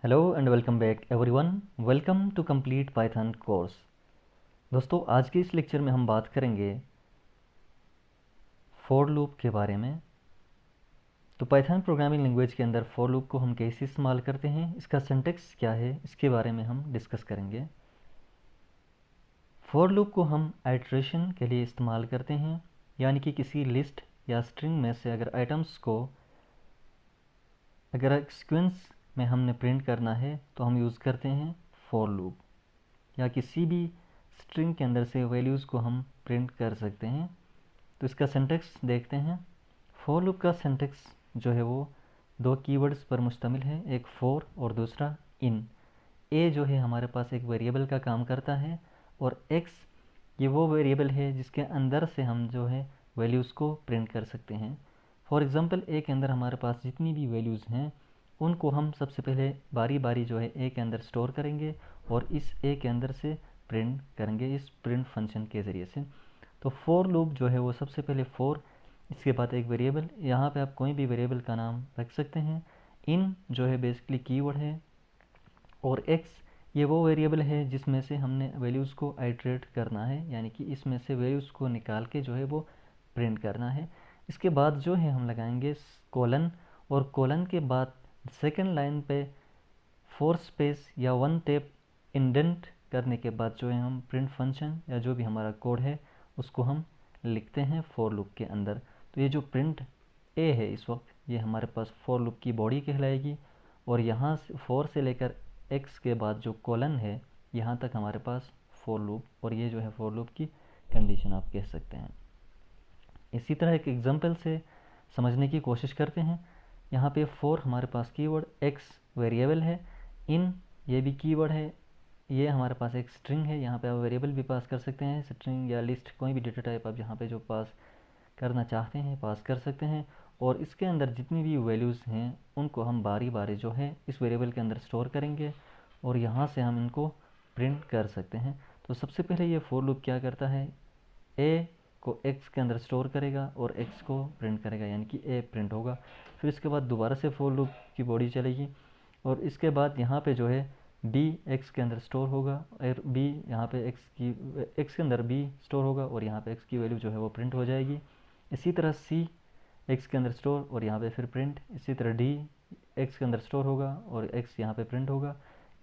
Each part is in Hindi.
Hello and welcome back everyone. Welcome to complete Python course. दोस्तों, आज के इस लेक्चर में हम बात करेंगे फॉर लूप के बारे में। तो पाइथन प्रोग्रामिंग लैंग्वेज के अंदर फॉर लूप को हम कैसे इस्तेमाल करते हैं, इसका सिंटैक्स क्या है, इसके बारे में हम डिस्कस करेंगे। फॉर लूप को हम आइटरेशन के लिए इस्तेमाल करते हैं, यानी कि किसी लिस्ट या स्ट्रिंग में से अगर आइटम्स को अगर सीक्वेंस में हमने प्रिंट करना है तो हम यूज़ करते हैं फॉर लूप, या किसी भी स्ट्रिंग के अंदर से वैल्यूज़ को हम प्रिंट कर सकते हैं। तो इसका सिंटैक्स देखते हैं। फॉर लूप का सिंटैक्स जो है वो दो कीवर्ड्स पर मुश्तमिल है, एक फॉर और दूसरा इन। ए जो है हमारे पास एक वेरिएबल का काम करता है, और एक्स ये वो वेरिएबल है जिसके अंदर से हम जो है वैल्यूज़ को प्रिंट कर सकते हैं। फॉर एग्ज़ाम्पल, ए के अंदर हमारे पास जितनी भी वैल्यूज़ हैं उनको हम सबसे पहले बारी बारी जो है ए के अंदर स्टोर करेंगे और इस ए के अंदर से प्रिंट करेंगे इस प्रिंट फंक्शन के ज़रिए से। तो फॉर लूप जो है वो सबसे पहले फॉर, इसके बाद एक वेरिएबल, यहाँ पे आप कोई भी वेरिएबल का नाम रख सकते हैं। इन जो है बेसिकली कीवर्ड है, और एक्स ये वो वेरिएबल है जिसमें से हमने वैल्यूज़ को आइट्रेट करना है, यानी कि इसमें से वैल्यूज़ को निकाल के जो है वो प्रिंट करना है। इसके बाद जो है हम लगाएंगे कोलन, और कोलन के बाद सेकंड लाइन पे फोर स्पेस या वन टैप इंडेंट करने के बाद जो है हम प्रिंट फंक्शन या जो भी हमारा कोड है उसको हम लिखते हैं फॉर लूप के अंदर। तो ये जो प्रिंट ए है इस वक्त ये हमारे पास फॉर लूप की बॉडी कहलाएगी, और यहाँ से फोर से लेकर एक्स के बाद जो कॉलन है यहाँ तक हमारे पास फॉर लूप, और ये जो है फॉर लूप की कंडीशन आप कह सकते हैं। इसी तरह एक एग्जांपल से समझने की कोशिश करते हैं। यहाँ पे फॉर हमारे पास कीवर्ड, एक्स वेरिएबल है, इन ये भी कीवर्ड है, ये हमारे पास एक स्ट्रिंग है। यहाँ पे आप वेरिएबल भी पास कर सकते हैं, स्ट्रिंग या लिस्ट कोई भी डेटा टाइप आप यहाँ पे जो पास करना चाहते हैं पास कर सकते हैं। और इसके अंदर जितनी भी वैल्यूज़ हैं उनको हम बारी बारी जो है इस वेरिएबल के अंदर स्टोर करेंगे, और यहाँ से हम इनको प्रिंट कर सकते हैं। तो सबसे पहले ये फॉर लूप क्या करता है, ए को एक्स के अंदर स्टोर करेगा और एक्स को प्रिंट करेगा, यानी कि ए प्रिंट होगा। फिर इसके बाद दोबारा से फॉर लूप की बॉडी चलेगी, और इसके बाद यहाँ पे जो है बी एक्स के अंदर स्टोर होगा, और बी यहाँ पे एक्स के अंदर बी स्टोर होगा, और यहाँ पे एक्स की वैल्यू जो है वो प्रिंट हो जाएगी। इसी तरह सी एक्स के अंदर स्टोर और यहाँ पे फिर प्रिंट। इसी तरह डी एक्स के अंदर स्टोर होगा और एक्स यहाँ पे प्रिंट होगा।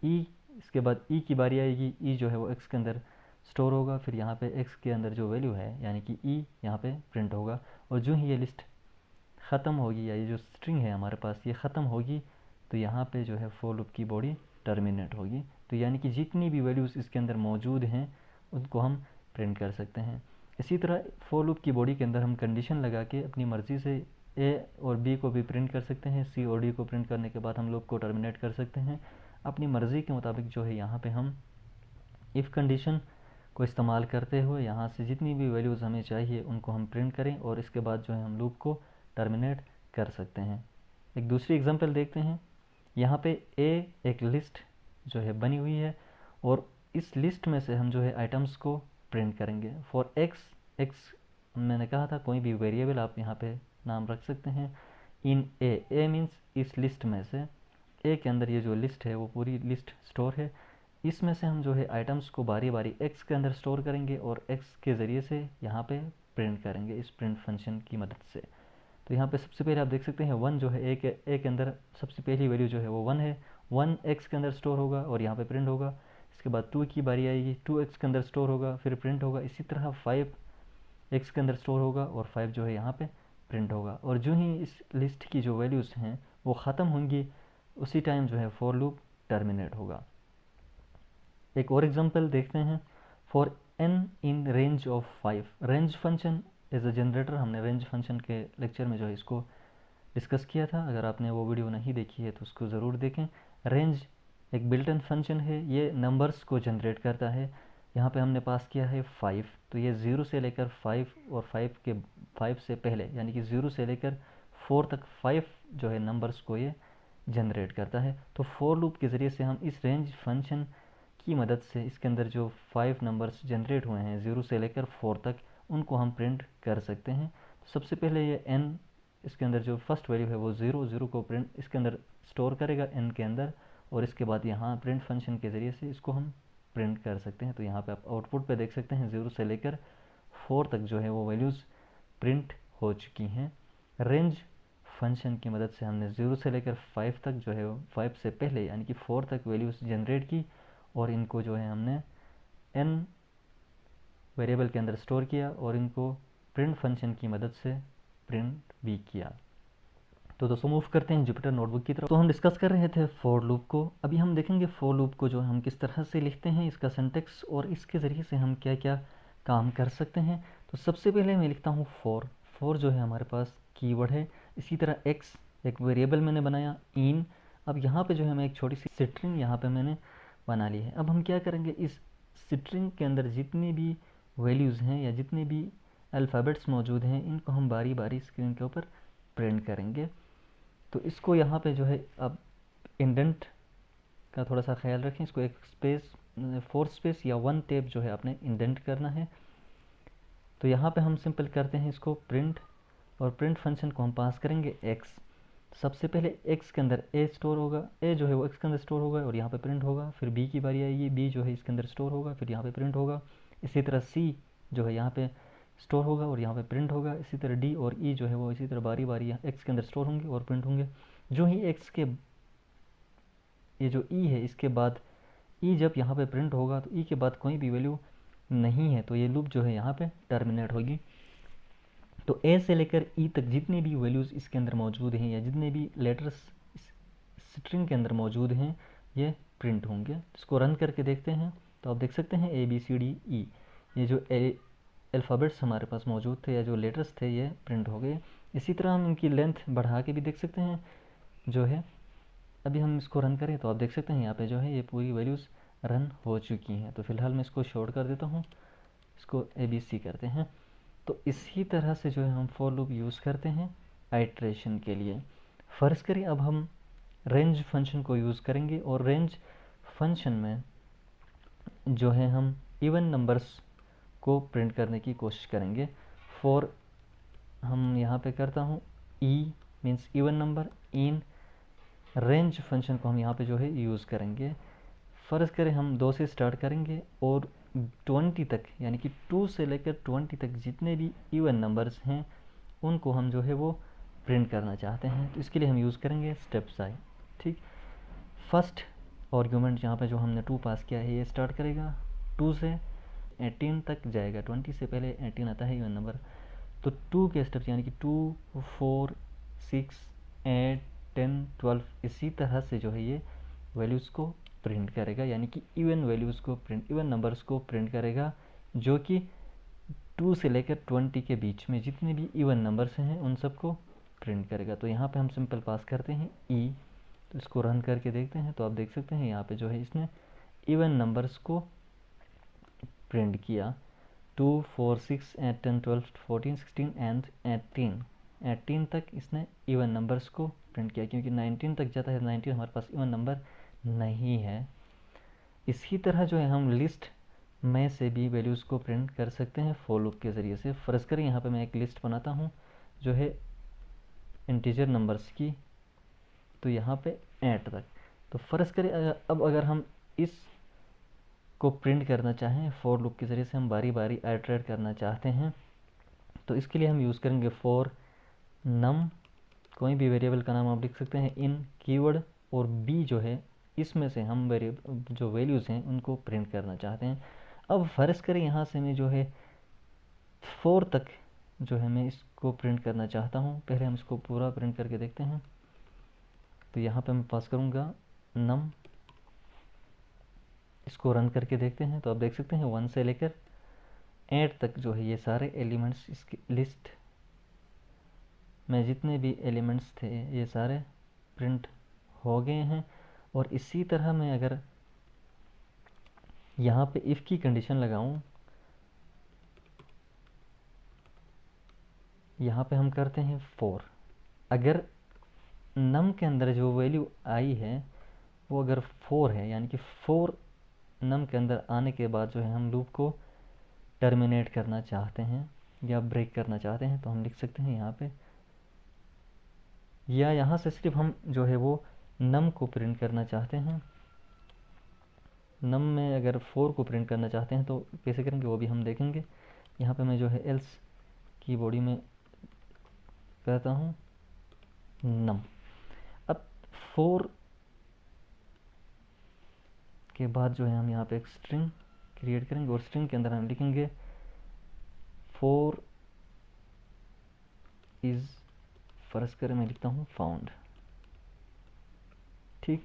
ई इसके बाद ई की बारी आएगी, ई जो है वो एक्स के अंदर स्टोर होगा, फिर यहाँ पे एक्स के अंदर जो वैल्यू है यानी कि ई यहाँ पे प्रिंट होगा। और जो ही ये लिस्ट ख़त्म होगी या ये जो स्ट्रिंग है हमारे पास ये ख़त्म होगी, तो यहाँ पे जो है फॉर लूप की बॉडी टर्मिनेट होगी। तो यानी कि जितनी भी वैल्यूज़ इसके अंदर मौजूद हैं उनको हम प्रिंट कर सकते हैं। इसी तरह फॉर लूप की बॉडी के अंदर हम कंडीशन लगा के अपनी मर्ज़ी से ए और बी को भी प्रिंट कर सकते हैं, सी और डी को प्रिंट करने के बाद हम लूप को टर्मिनेट कर सकते हैं। अपनी मर्ज़ी के मुताबिक जो है यहाँ पे हम इफ़ कंडीशन को इस्तेमाल करते हुए यहाँ से जितनी भी वैल्यूज़ हमें चाहिए उनको हम प्रिंट करें, और इसके बाद जो है हम लूप को टर्मिनेट कर सकते हैं। एक दूसरी एग्जांपल देखते हैं। यहाँ पे ए एक लिस्ट जो है बनी हुई है, और इस लिस्ट में से हम जो है आइटम्स को प्रिंट करेंगे। फॉर एक्स, एक्स मैंने कहा था कोई भी वेरिएबल आप यहाँ पे नाम रख सकते हैं। इन ए मीन्स इस लिस्ट में से, ए के अंदर ये जो लिस्ट है वो पूरी लिस्ट स्टोर है, इसमें से हम जो है आइटम्स को बारी बारी एक्स के अंदर स्टोर करेंगे और एक्स के ज़रिए से यहाँ पे प्रिंट करेंगे इस प्रिंट फंक्शन की मदद से। तो यहाँ पे सबसे पहले आप देख सकते हैं वन जो है ए के अंदर सबसे पहली वैल्यू जो है वो वन है, वन एक्स के अंदर स्टोर होगा और यहाँ पे प्रिंट होगा। इसके बाद टू की बारी आएगी, टू एक्स के अंदर स्टोर होगा फिर प्रिंट होगा। इसी तरह फाइव एक्स के अंदर स्टोर होगा और फाइव जो है यहाँ पे प्रिंट होगा। और जो ही इस लिस्ट की जो वैल्यूज़ हैं वो ख़त्म होंगी उसी टाइम जो है फॉर लूप टर्मिनेट होगा। एक और एग्जांपल देखते हैं। For n in range of five, range function as a generator, हमने रेंज फंक्शन के लेक्चर में जो है इसको डिस्कस किया था। अगर आपने वो वीडियो नहीं देखी है तो उसको ज़रूर देखें। रेंज एक बिल्ट इन फंक्शन है, ये नंबर्स को जनरेट करता है। यहाँ पे हमने पास किया है 5, तो ये 0 से लेकर 5 और 5 से पहले यानी कि 0 से लेकर 4 तक 5 जो है नंबर्स को ये जनरेट करता है। तो फॉर लूप के ज़रिए से हम इस रेंज फंक्शन की मदद से इसके अंदर जो 5 नंबर्स जनरेट हुए हैं 0 से लेकर 4 तक उनको हम प्रिंट कर सकते हैं। तो सबसे पहले ये n इसके अंदर जो फर्स्ट वैल्यू है वो 0 को प्रिंट इसके अंदर स्टोर करेगा n के अंदर, और इसके बाद यहाँ प्रिंट फंक्शन के ज़रिए से इसको हम प्रिंट कर सकते हैं। तो यहाँ पे आप आउटपुट पे देख सकते हैं 0 से लेकर 4 तक जो है वो वैल्यूज़ प्रिंट हो चुकी हैं। रेंज फंक्शन की मदद से हमने 0 से लेकर 5 तक जो है 5 से पहले यानी कि 4 तक वैल्यूज़ जनरेट की और इनको जो है हमने n वेरिएबल के अंदर स्टोर किया और इनको प्रिंट फंक्शन की मदद से प्रिंट भी किया। तो दोस्तों मूव करते हैं जुपिटर नोटबुक की तरफ। तो हम डिस्कस कर रहे थे फॉर लूप को। अभी हम देखेंगे फॉर लूप को जो हम किस तरह से लिखते हैं, इसका सिंटेक्स और इसके ज़रिए से हम क्या क्या काम कर सकते हैं। तो सबसे पहले मैं लिखता हूँ फॉर जो है हमारे पास कीवर्ड है। इसी तरह एक्स एक वेरिएबल मैंने बनाया इन। अब यहाँ पे जो है मैं एक छोटी सी स्ट्रिंग यहाँ पे मैंने बना ली है। अब हम क्या करेंगे, इस स्ट्रिंग के अंदर जितनी भी वैल्यूज़ हैं या जितने भी अल्फ़ाबेट्स मौजूद हैं इनको हम बारी बारी स्क्रीन के ऊपर प्रिंट करेंगे। तो इसको यहाँ पे जो है अब इंडेंट का थोड़ा सा ख्याल रखें, इसको एक स्पेस 4 स्पेस या 1 टैब जो है आपने इंडेंट करना है। तो यहाँ पे हम सिंपल करते हैं इसको प्रिंट, और प्रिंट फंक्शन को हम पास करेंगे एक्स। सबसे पहले एक्स के अंदर ए स्टोर होगा, ए जो है वो एक्स के अंदर स्टोर होगा और यहाँ पे प्रिंट होगा। फिर बी की बारी आएगी, बी जो है इसके अंदर स्टोर होगा, फिर यहाँ पे प्रिंट होगा। इसी तरह सी जो है यहाँ पे स्टोर होगा और यहाँ पे प्रिंट होगा। इसी तरह डी और ई जो है वो इसी तरह बारी बारी एक्स के अंदर स्टोर होंगे और प्रिंट होंगे। जो ही एक्स के ये जो ई है इसके बाद ई जब यहाँ पे प्रिंट होगा तो ई के बाद कोई भी वैल्यू नहीं है तो ये लूप जो है यहाँ पे टर्मिनेट होगी। तो ए से लेकर ई तक जितने भी वैल्यूज़ इसके अंदर मौजूद हैं या जितने भी लेटर्स स्ट्रिंग के अंदर मौजूद हैं ये प्रिंट होंगे। इसको रन करके देखते हैं तो आप देख सकते हैं A B C D E, ये जो अल्फ़ाबेट्स हमारे पास मौजूद थे या जो लेटर्स थे ये प्रिंट हो गए। इसी तरह हम इनकी लेंथ बढ़ा के भी देख सकते हैं जो है। अभी हम इसको रन करें तो आप देख सकते हैं यहाँ पे जो है ये पूरी वैल्यूज़ रन हो चुकी हैं। तो फिलहाल मैं इसको शॉर्ट कर देता हूँ, इसको ए बी सी करते हैं। तो इसी तरह से जो है हम फॉर लूप यूज़ करते हैं आइट्रेशन के लिए। फ़र्ज़ करें अब हम रेंज फंक्शन को यूज़ करेंगे और रेंज फंक्शन में जो है हम इवन नंबर्स को प्रिंट करने की कोशिश करेंगे। फॉर हम यहाँ पे करता हूँ ई मीन्स इवन नंबर, इन रेंज फंक्शन को हम यहाँ पे जो है यूज़ करेंगे। फ़र्ज़ करें हम 2 से स्टार्ट करेंगे और 20 तक यानी कि 2 से लेकर 20 तक जितने भी इवन नंबर्स हैं उनको हम जो है वो प्रिंट करना चाहते हैं। तो इसके लिए हम यूज़ करेंगे स्टेप्स आई। ठीक, फर्स्ट आर्गुमेंट यहाँ पे जो हमने 2 पास किया है ये स्टार्ट करेगा 2 से 18 तक जाएगा। 20 से पहले 18 आता है इवन नंबर। तो 2 के स्टेप्स यानी कि 2 4 6 8 10 12 इसी तरह से जो है ये वैल्यूज़ को प्रिंट करेगा, यानी कि इवन वैल्यूज़ को प्रिंट, इवन नंबर्स को प्रिंट करेगा जो कि 2 से लेकर 20 के बीच में जितने भी इवन नंबर्स हैं उन सबको प्रिंट करेगा। तो यहाँ पे हम सिंपल पास करते हैं ई। तो इसको रन करके देखते हैं तो आप देख सकते हैं यहाँ पे जो है इसने इवन नंबर्स को प्रिंट किया 2 4 6 8 10 12 14 16 एंड 18 तक इसने इवन नंबर्स को प्रिंट किया, क्योंकि 19 तक जाता है 19 हमारे पास इवन नंबर नहीं है। इसी तरह जो है हम लिस्ट में से भी वैल्यूज़ को प्रिंट कर सकते हैं फॉर लूप के ज़रिए से। फ़र्ज़ करें यहाँ पे मैं एक लिस्ट बनाता हूँ जो है इंटीजर नंबर्स की, तो यहाँ पे 8 तक। तो फ़र्ज़ करें अब अगर हम इस को प्रिंट करना चाहें फॉर लूप के ज़रिए से, हम बारी बारी आइटरेट करना चाहते हैं, तो इसके लिए हम यूज़ करेंगे फॉर नम, कोई भी वेरिएबल का नाम आप लिख सकते हैं, इन कीवर्ड, और बी जो है इसमें से हम वेरिएबल जो वैल्यूज़ हैं उनको प्रिंट करना चाहते हैं। अब फ़र्ज़ करें यहाँ से मैं जो है 4 तक जो है मैं इसको प्रिंट करना चाहता हूँ। पहले हम इसको पूरा प्रिंट करके देखते हैं। तो यहाँ पे मैं पास करूँगा नम, इसको रन करके देखते हैं तो आप देख सकते हैं 1 से लेकर 8 तक जो है ये सारे एलिमेंट्स इसकी लिस्ट में जितने भी एलिमेंट्स थे ये सारे प्रिंट हो गए हैं। और इसी तरह मैं अगर यहाँ पे इफ़ की कंडीशन लगाऊं, यहाँ पे हम करते हैं 4, अगर नम के अंदर जो वैल्यू आई है वो अगर 4 है, यानी कि 4 नम के अंदर आने के बाद जो है हम लूप को टर्मिनेट करना चाहते हैं या ब्रेक करना चाहते हैं, तो हम लिख सकते हैं यहाँ पे, या यहाँ से सिर्फ हम जो है वो नम को प्रिंट करना चाहते हैं, नम में अगर 4 को प्रिंट करना चाहते हैं तो कैसे करेंगे वो भी हम देखेंगे। यहाँ पे मैं जो है एल्स की बॉडी में कहता हूँ नम। अब 4 के बाद जो है हम यहाँ पे एक स्ट्रिंग क्रिएट करेंगे और स्ट्रिंग के अंदर हम लिखेंगे 4 इज़, फर्ज करें मैं लिखता हूँ फाउंड। ठीक,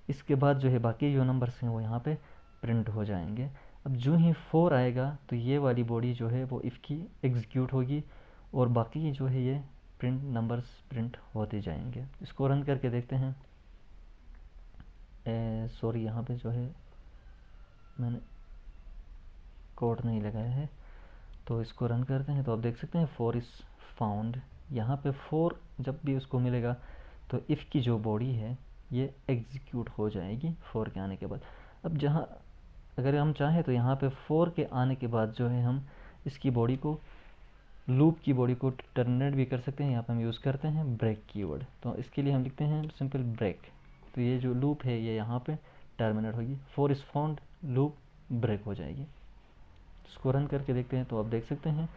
इसके बाद जो है बाकी जो नंबर्स हैं वो यहाँ पे प्रिंट हो जाएंगे। अब जो ही 4 आएगा तो ये वाली बॉडी जो है वो इफ़ की एग्जीक्यूट होगी और बाकी जो है ये प्रिंट नंबर्स प्रिंट होते जाएंगे। इसको रन करके देखते हैं। सॉरी, यहाँ पे जो है मैंने कोड नहीं लगाया है, तो इसको रन करते हैं। तो आप देख सकते हैं 4 इज़ फाउंड। यहाँ पे 4 जब भी उसको मिलेगा तो इफ़ की जो बॉडी है ये एग्जीक्यूट हो जाएगी 4 के आने के बाद। अब जहाँ अगर हम चाहें तो यहाँ पे 4 के आने के बाद जो है हम इसकी बॉडी को, लूप की बॉडी को टर्मिनेट भी कर सकते हैं। यहाँ पे हम यूज़ करते हैं ब्रेक कीवर्ड। तो इसके लिए हम लिखते हैं सिंपल ब्रेक। तो ये जो लूप है ये यहाँ पे टर्मिनेट होगी, 4 इज़ फाउंड, लूप ब्रेक हो जाएगी। इसको रन करके देखते हैं तो आप देख सकते हैं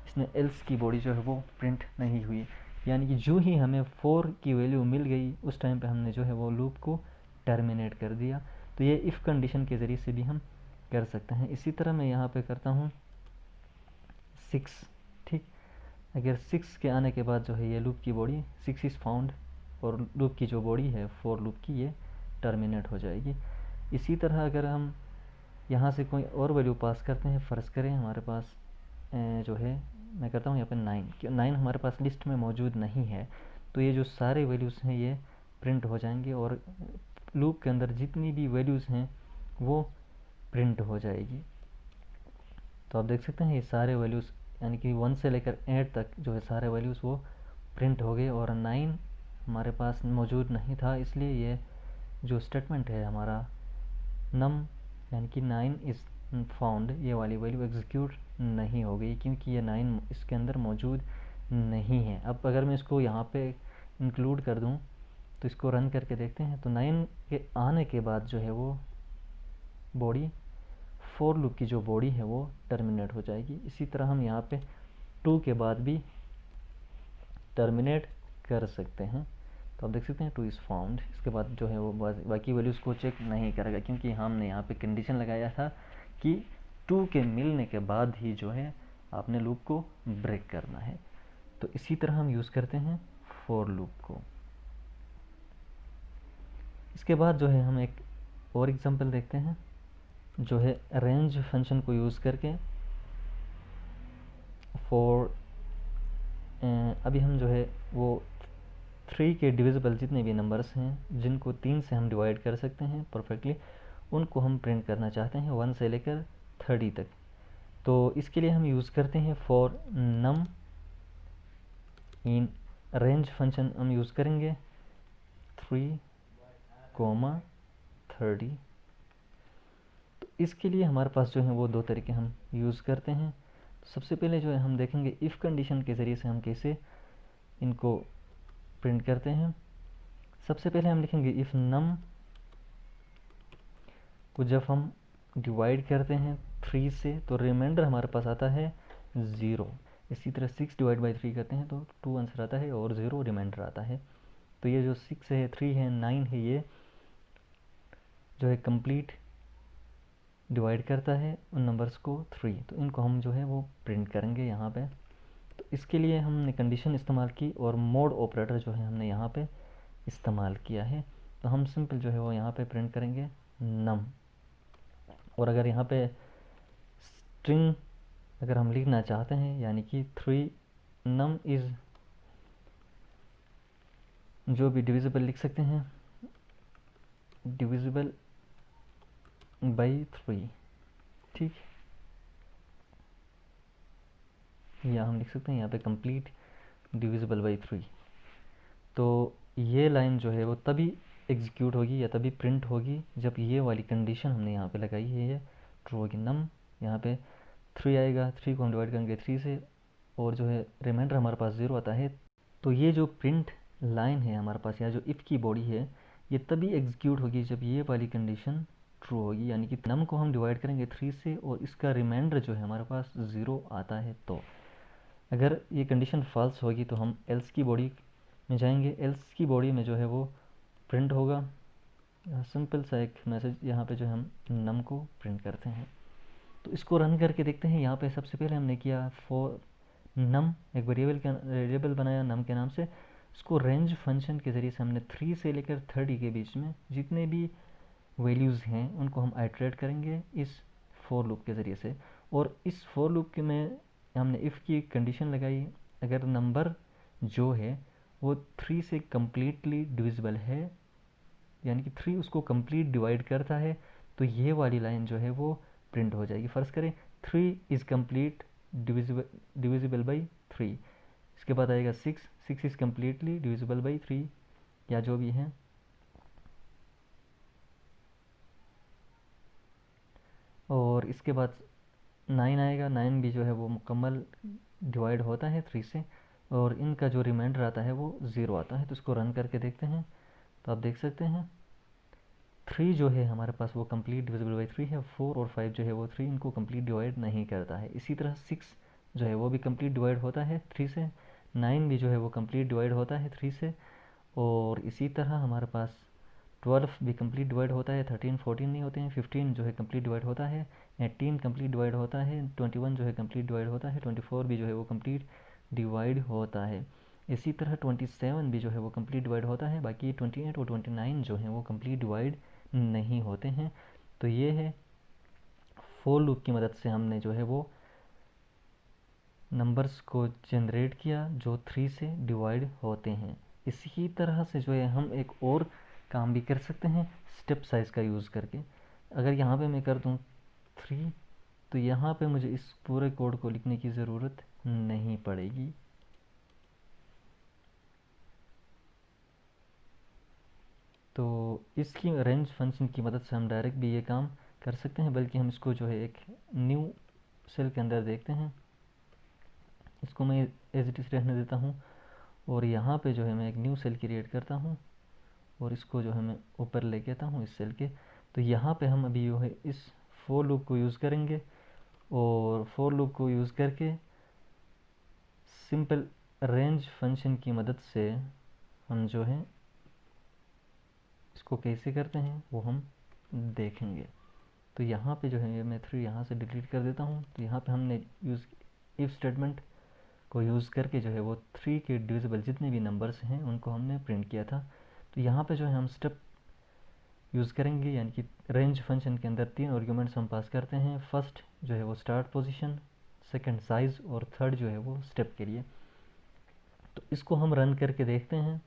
इसने एल्स की बॉडी जो है वो प्रिंट नहीं हुई। यानी कि जो ही हमें 4 की वैल्यू मिल गई उस टाइम पे हमने जो है वो लूप को टर्मिनेट कर दिया। तो ये इफ़ कंडीशन के ज़रिए से भी हम कर सकते हैं। इसी तरह मैं यहाँ पे करता हूँ 6। ठीक, अगर 6 के आने के बाद जो है ये लूप की बॉडी 6 इज़ फाउंड और लूप की जो बॉडी है फॉर लूप की ये टर्मिनेट हो जाएगी। इसी तरह अगर हम यहाँ से कोई और वैल्यू पास करते हैं, फ़र्ज़ करें हमारे पास जो है मैं करता हूँ यहाँ पे 9, 9 हमारे पास लिस्ट में मौजूद नहीं है, तो ये जो सारे वैल्यूज़ हैं ये प्रिंट हो जाएंगे और लूप के अंदर जितनी भी वैल्यूज़ हैं वो प्रिंट हो जाएगी। तो आप देख सकते हैं ये सारे वैल्यूज़ यानी कि 1 से लेकर 8 तक जो है सारे वैल्यूज़ वो प्रिंट हो गए और 9 हमारे पास मौजूद नहीं था, इसलिए ये जो स्टेटमेंट है हमारा नम यानी कि 9 इज़ फाउंड, ये वाली वैल्यू एग्जीक्यूट नहीं हो गई क्योंकि ये 9 इसके अंदर मौजूद नहीं है। अब अगर मैं इसको यहाँ पे इंक्लूड कर दूँ तो इसको रन करके देखते हैं तो 9 के आने के बाद जो है वो बॉडी, फॉर लूप की जो बॉडी है वो टर्मिनेट हो जाएगी। इसी तरह हम यहाँ पे 2 के बाद भी टर्मिनेट कर सकते हैं। तो आप देख सकते हैं 2 इज़ फाउंड। इसके बाद जो है वो बाकी वैल्यूज़ को चेक नहीं करेगा क्योंकि हमने यहाँ पे कंडीशन लगाया था कि 2 के मिलने के बाद ही जो है आपने लूप को ब्रेक करना है। तो इसी तरह हम यूज़ करते हैं फॉर लूप को। इसके बाद जो है हम एक और एग्जांपल देखते हैं जो है रेंज फंक्शन को यूज़ करके फॉर अभी हम जो है वो 3 के डिविजिबल जितने भी नंबर्स हैं जिनको 3 से हम डिवाइड कर सकते हैं परफेक्टली, उनको हम प्रिंट करना चाहते हैं 1 से लेकर 30 तक। तो इसके लिए हम यूज़ करते हैं for num in range function हम यूज़ करेंगे 3, 30। तो इसके लिए हमारे पास जो है वो 2 तरीके हम यूज़ करते हैं। तो सबसे पहले जो है हम देखेंगे इफ़ कंडीशन के ज़रिए से हम कैसे इनको प्रिंट करते हैं। सबसे पहले हम लिखेंगे इफ़ नम को जब हम डिवाइड करते हैं 3 से तो रिमाइंडर हमारे पास आता है 0। इसी तरह 6 डिवाइड बाई 3 करते हैं तो 2 आंसर आता है और 0 रिमाइंडर आता है। तो ये जो 6 है, 3 है, 9 है, ये जो है कंप्लीट डिवाइड करता है उन नंबर्स को 3। तो इनको हम जो है वो प्रिंट करेंगे यहाँ पे। तो इसके लिए हमने कंडीशन इस्तेमाल की और मोड ऑपरेटर जो है हमने यहाँ पे इस्तेमाल किया है। तो हम सिंपल जो है वो यहाँ पे प्रिंट करेंगे नम। और अगर यहाँ पे स्ट्रिंग अगर हम लिखना चाहते हैं यानी कि 3 नम इज़ जो भी डिविजिबल लिख सकते हैं डिविजिबल बाई 3। ठीक, या हम लिख सकते हैं यहाँ पे कंप्लीट डिविजिबल बाई 3। तो ये लाइन जो है वो तभी एग्जीक्यूट होगी या तभी प्रिंट होगी जब ये वाली कंडीशन हमने यहाँ पे लगाई है ये ट्रू होगी। नम यहाँ पे 3 आएगा, 3 को हम डिवाइड करेंगे 3 से और जो है रिमाइंडर हमारे पास 0 आता है। तो ये जो प्रिंट लाइन है हमारे पास या जो इफ़ की बॉडी है ये तभी एग्जीक्यूट होगी जब ये वाली कंडीशन ट्रू होगी, यानी कि नम को हम डिवाइड करेंगे 3 से और इसका रिमाइंडर जो है हमारे पास 0 आता है। तो अगर ये कंडीशन फॉल्स होगी तो हम एल्स की बॉडी में जाएंगे, एल्स की बॉडी में जो है वो प्रिंट होगा सिंपल सा एक मैसेज, यहाँ पे जो हम नम को प्रिंट करते हैं। तो इसको रन करके देखते हैं। यहाँ पे सबसे पहले हमने किया फॉर नम, एक वेरिएबल बनाया नम के नाम से। इसको रेंज फंक्शन के ज़रिए से हमने 3 से लेकर 30 के बीच में जितने भी वैल्यूज़ हैं उनको हम आइट्रेट करेंगे इस फॉर लूप के ज़रिए से। और इस फॉर लूप के में हमने इफ़ की कंडीशन लगाई, अगर नंबर जो है वो 3 से कम्प्लीटली डिविजिबल है, यानी कि 3 उसको कंप्लीट डिवाइड करता है, तो ये वाली लाइन जो है वो प्रिंट हो जाएगी। फ़र्ज़ करें 3 इज़ कम्प्लीट डिविजिबल बाई 3, इसके बाद आएगा 6 इज़ कम्प्लीटली डिविजिबल बाई 3 या जो भी है। और इसके बाद 9 आएगा, 9 भी जो है वो मुकम्मल डिवाइड होता है 3 से, और इनका जो रिमाइंडर आता है वो 0 आता है। तो इसको रन करके देखते हैं। तो आप देख सकते हैं 3 जो है हमारे पास वो कंप्लीट डिविजिबल बाई 3 है, 4 और 5 जो है वो 3 इनको कंप्लीट डिवाइड नहीं करता है। इसी तरह 6 जो है वो भी कंप्लीट डिवाइड होता है 3 से, 9 भी जो है वो कंप्लीट डिवाइड होता है 3 से, और इसी तरह हमारे पास 12 भी कंप्लीट डिवाइड होता है, 13 14 नहीं होते हैं, 15 जो है कंप्लीट डिवाइड होता है, 18 कंप्लीट डिवाइड होता है, 21 जो है कंप्लीट डिवाइड होता है, 24 भी जो है वो कंप्लीट डिवाइड होता है। इसी तरह 27 भी जो है वो कंप्लीट डिवाइड होता है। बाकी 28 और 29 जो हैं वो कंप्लीट डिवाइड नहीं होते हैं। तो ये है फॉर लूप की मदद से हमने जो है वो नंबर्स को जनरेट किया जो 3 से डिवाइड होते हैं। इसी तरह से जो है हम एक और काम भी कर सकते हैं स्टेप साइज़ का यूज़ करके। अगर यहाँ पे मैं कर दूँ 3, तो यहाँ पे मुझे इस पूरे कोड को लिखने की ज़रूरत नहीं पड़ेगी। तो इसकी रेंज फंक्शन की मदद से हम डायरेक्ट भी ये काम कर सकते हैं, बल्कि हम इसको जो है एक न्यू सेल के अंदर देखते हैं। इसको मैं एज इट इज़ रहने देता हूँ, और यहाँ पे जो है मैं एक न्यू सेल क्रिएट करता हूँ, और इसको जो है मैं ऊपर लेके आता हूँ इस सेल के। तो यहाँ पे हम अभी जो है इस फॉर लूप को यूज़ करेंगे, और फॉर लूप को यूज़ करके सिंपल रेंज फंक्शन की मदद से हम जो है इसको कैसे करते हैं वो हम देखेंगे। तो यहाँ पे जो है मैं 3 यहाँ से डिलीट कर देता हूँ। तो यहाँ पे हमने यूज़ इफ स्टेटमेंट को यूज़ करके जो है वो 3 के डिविजिबल जितने भी नंबर्स हैं उनको हमने प्रिंट किया था। तो यहाँ पे जो है हम स्टेप यूज़ करेंगे, यानी कि रेंज फंक्शन के अंदर 3 आर्ग्यूमेंट्स हम पास करते हैं। फर्स्ट जो है वो स्टार्ट पोजीशन, सेकंड साइज़, और थर्ड जो है वो स्टेप के लिए। तो इसको हम रन करके देखते हैं।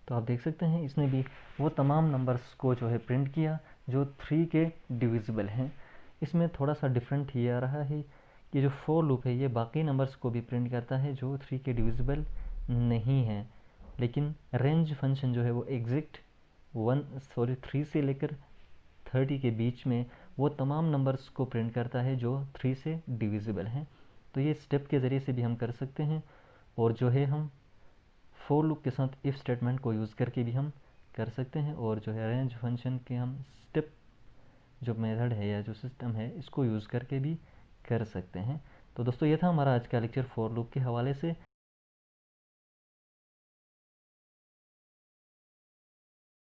तो आप देख सकते हैं इसने भी वो तमाम नंबर्स को जो है प्रिंट किया जो 3 के डिविजिबल हैं। इसमें थोड़ा सा डिफरेंट ये आ रहा है कि जो फॉर लूप है ये बाकी नंबर्स को भी प्रिंट करता है जो 3 के डिविजिबल नहीं है, लेकिन रेंज फंक्शन जो है वो एग्जैक्ट 3 से लेकर 30 के बीच में वो तमाम नंबर्स को प्रिंट करता है जो 3 से डिविजिबल हैं। तो ये स्टेप के ज़रिए से भी हम कर सकते हैं, और जो है हम फॉर लूप के साथ इफ़ स्टेटमेंट को यूज़ करके भी हम कर सकते हैं, और जो है रेंज फंक्शन के हम स्टेप जो मेथड है या जो सिस्टम है इसको यूज़ करके भी कर सकते हैं। तो दोस्तों ये था हमारा आज का लेक्चर फॉर लूप के हवाले से।